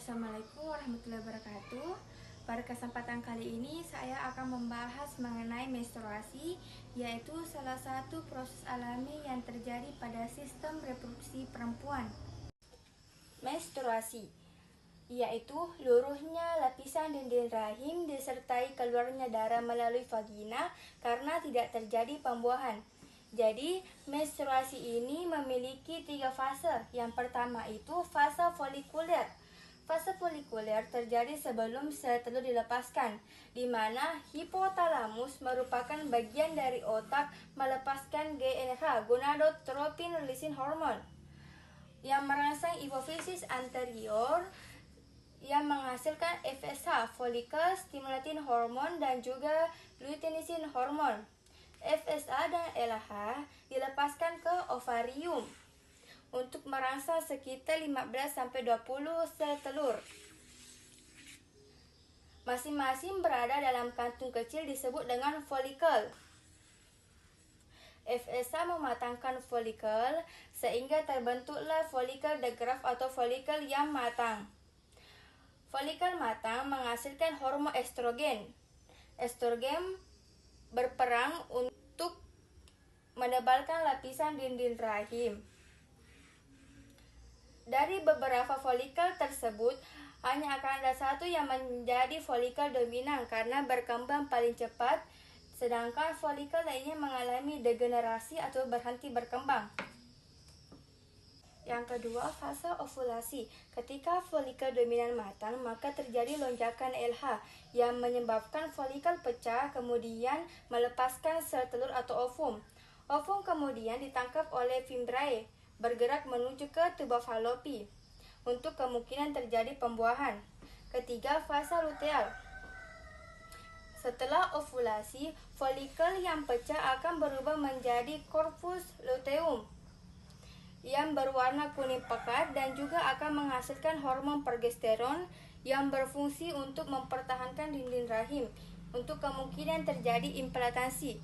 Assalamualaikum warahmatullahi wabarakatuh. Pada kesempatan kali ini saya akan membahas mengenai menstruasi, yaitu salah satu proses alami yang terjadi pada sistem reproduksi perempuan. Menstruasi yaitu luruhnya lapisan dinding rahim disertai keluarnya darah melalui vagina karena tidak terjadi pembuahan. Jadi, menstruasi ini memiliki 3 fase. Yang pertama itu fase folikuler. Fase folikuler terjadi sebelum sel telur dilepaskan, di mana hipotalamus merupakan bagian dari otak melepaskan GnRH, gonadotropin releasing hormone, yang merangsang hipofisis anterior yang menghasilkan FSH, follicle stimulating hormone, dan juga luteinizing hormone. FSH dan LH dilepaskan ke ovarium untuk merangsang sekitar 15-20 sel telur. Masing-masing berada dalam kantung kecil disebut dengan folikel. FSH mematangkan folikel sehingga terbentuklah folikel de Graaff atau folikel yang matang. Folikel matang menghasilkan hormon estrogen. Estrogen berperang untuk menebalkan lapisan dinding rahim. Dari beberapa folikel tersebut, hanya akan ada satu yang menjadi folikel dominan karena berkembang paling cepat, sedangkan folikel lainnya mengalami degenerasi atau berhenti berkembang. Yang kedua, fase ovulasi. Ketika folikel dominan matang, maka terjadi lonjakan LH yang menyebabkan folikel pecah, kemudian melepaskan sel telur atau ovum. Ovum kemudian ditangkap oleh fimbriae, bergerak menuju ke tuba falopi untuk kemungkinan terjadi pembuahan. Ketiga, fase luteal. Setelah ovulasi, folikel yang pecah akan berubah menjadi corpus luteum yang berwarna kuning pekat dan juga akan menghasilkan hormon progesteron yang berfungsi untuk mempertahankan dinding rahim untuk kemungkinan terjadi implantasi.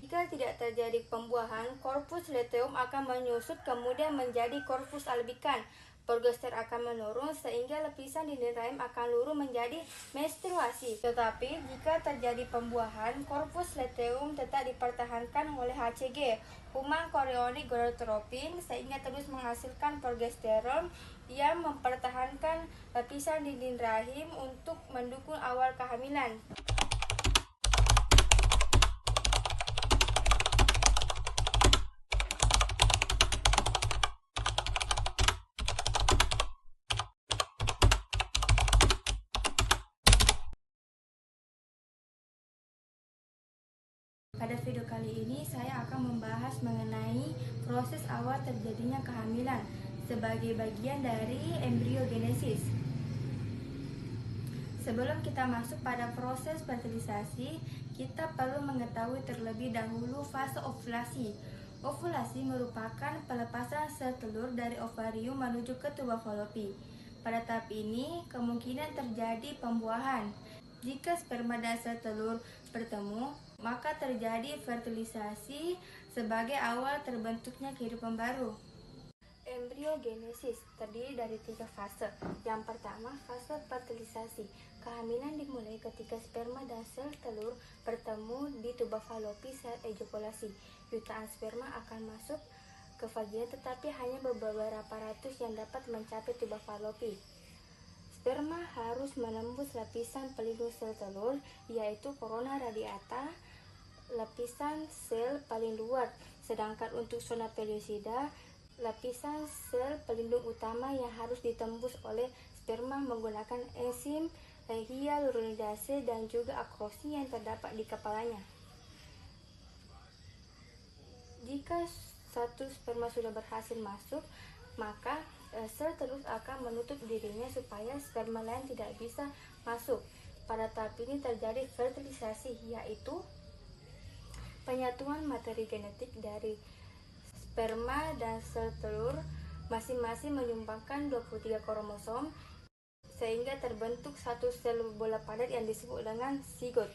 Jika tidak terjadi pembuahan, corpus luteum akan menyusut kemudian menjadi corpus albicans. Progesteron akan menurun sehingga lapisan dinding rahim akan luruh menjadi menstruasi. Tetapi jika terjadi pembuahan, corpus luteum tetap dipertahankan oleh HCG, human chorionic gonadotropin, sehingga terus menghasilkan progesteron yang mempertahankan lapisan dinding rahim untuk mendukung awal kehamilan. Pada video kali ini saya akan membahas mengenai proses awal terjadinya kehamilan sebagai bagian dari embriogenesis. Sebelum kita masuk pada proses fertilisasi, kita perlu mengetahui terlebih dahulu fase ovulasi. Ovulasi merupakan pelepasan sel telur dari ovarium menuju ke tuba falopi. Pada tahap ini, kemungkinan terjadi pembuahan. Jika sperma dan sel telur bertemu, maka terjadi fertilisasi sebagai awal terbentuknya kehidupan baru. Embriogenesis terdiri dari 3 fase. Yang pertama, fase fertilisasi. Kehamilan dimulai ketika sperma dan sel telur bertemu di tuba falopi saat ejakulasi. Jutaan sperma akan masuk ke vagina, tetapi hanya beberapa ratus yang dapat mencapai tuba falopi. Sperma harus menembus lapisan pelindung sel telur, yaitu corona radiata, lapisan sel paling luar, sedangkan untuk zona pellucida, lapisan sel pelindung utama yang harus ditembus oleh sperma menggunakan enzim hyaluronidase dan juga akrosi yang terdapat di kepalanya. Jika satu sperma sudah berhasil masuk, maka sel telur akan menutup dirinya supaya sperma lain tidak bisa masuk. Pada tahap ini terjadi fertilisasi, yaitu penyatuan materi genetik dari sperma dan sel telur masing-masing menyumbangkan 23 kromosom sehingga terbentuk satu sel bola padat yang disebut dengan zigot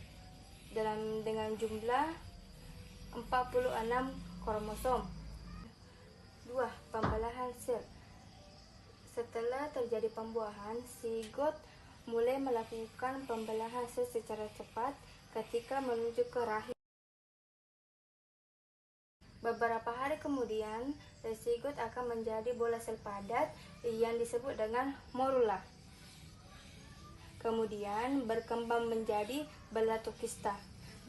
dengan jumlah 46 kromosom. 2. Pembelahan sel. Setelah Ketika terjadi pembuahan, zigot mulai melakukan pembelahan secara cepat ketika menuju ke rahim. Beberapa hari kemudian, zigot akan menjadi bola sel padat yang disebut dengan morula. Kemudian berkembang menjadi belatokista.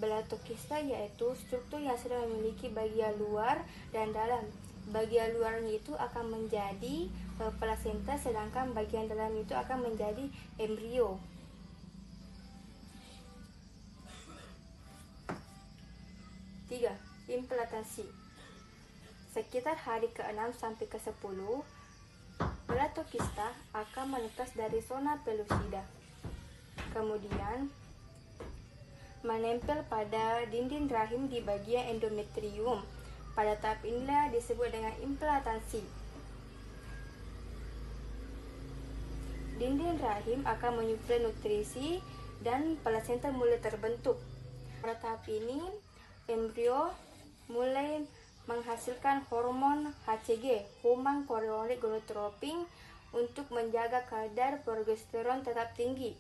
Belatokista yaitu struktur yang sudah memiliki bagian luar dan dalam. Bagian luarnya itu akan menjadi plasenta, sedangkan bagian dalam itu akan menjadi embrio. Tiga, implantasi. Sekitar hari ke-6 sampai ke-10, belatokista akan menetas dari zona pellucida. Kemudian menempel pada dinding rahim di bagian endometrium. Pada tahap inilah disebut dengan implantasi. Dinding rahim akan menyuplai nutrisi dan plasenta mulai terbentuk. Pada tahap ini, embrio mulai menghasilkan hormon HCG, human chorionic gonadotropin, untuk menjaga kadar progesteron tetap tinggi.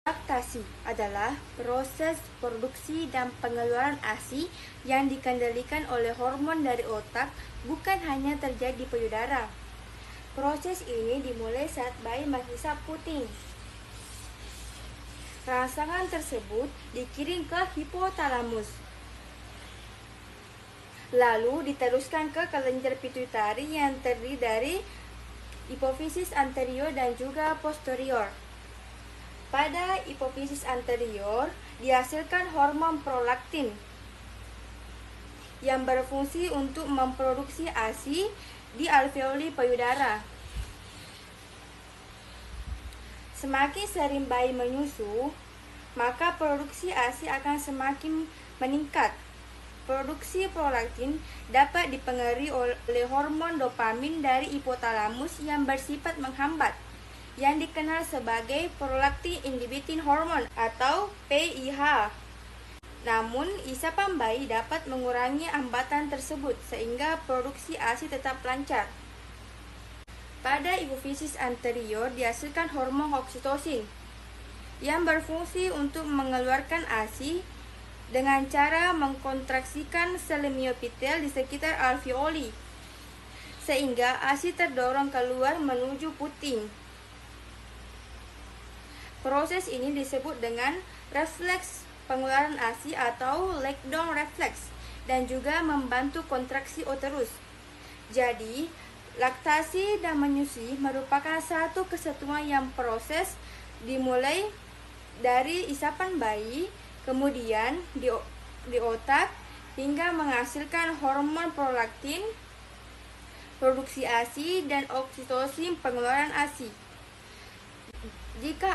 Laktasi adalah proses produksi dan pengeluaran ASI yang dikendalikan oleh hormon dari otak, bukan hanya terjadi di payudara. Proses ini dimulai saat bayi menghisap puting. Rangsangan tersebut dikirim ke hipotalamus, lalu diteruskan ke kelenjar pituitari yang terdiri dari hipofisis anterior dan juga posterior. Pada hipofisis anterior dihasilkan hormon prolaktin yang berfungsi untuk memproduksi ASI di alveoli payudara. Semakin sering bayi menyusu, maka produksi ASI akan semakin meningkat. Produksi prolaktin dapat dipengaruhi oleh hormon dopamin dari hipotalamus yang bersifat menghambat, yang dikenal sebagai prolactin inhibiting hormone atau PIH. Namun, isapan bayi dapat mengurangi hambatan tersebut sehingga produksi ASI tetap lancar. Pada hipofisis anterior dihasilkan hormon oksitosin yang berfungsi untuk mengeluarkan ASI dengan cara mengkontraksikan sel miopitel di sekitar alveoli, sehingga ASI terdorong keluar menuju puting. Proses ini disebut dengan refleks pengeluaran ASI atau leg down reflex, dan juga membantu kontraksi uterus. Jadi, laktasi dan menyusui merupakan satu kesatuan yang proses dimulai dari isapan bayi, kemudian di otak, hingga menghasilkan hormon prolaktin, produksi ASI, dan oksitosin pengeluaran ASI. Jika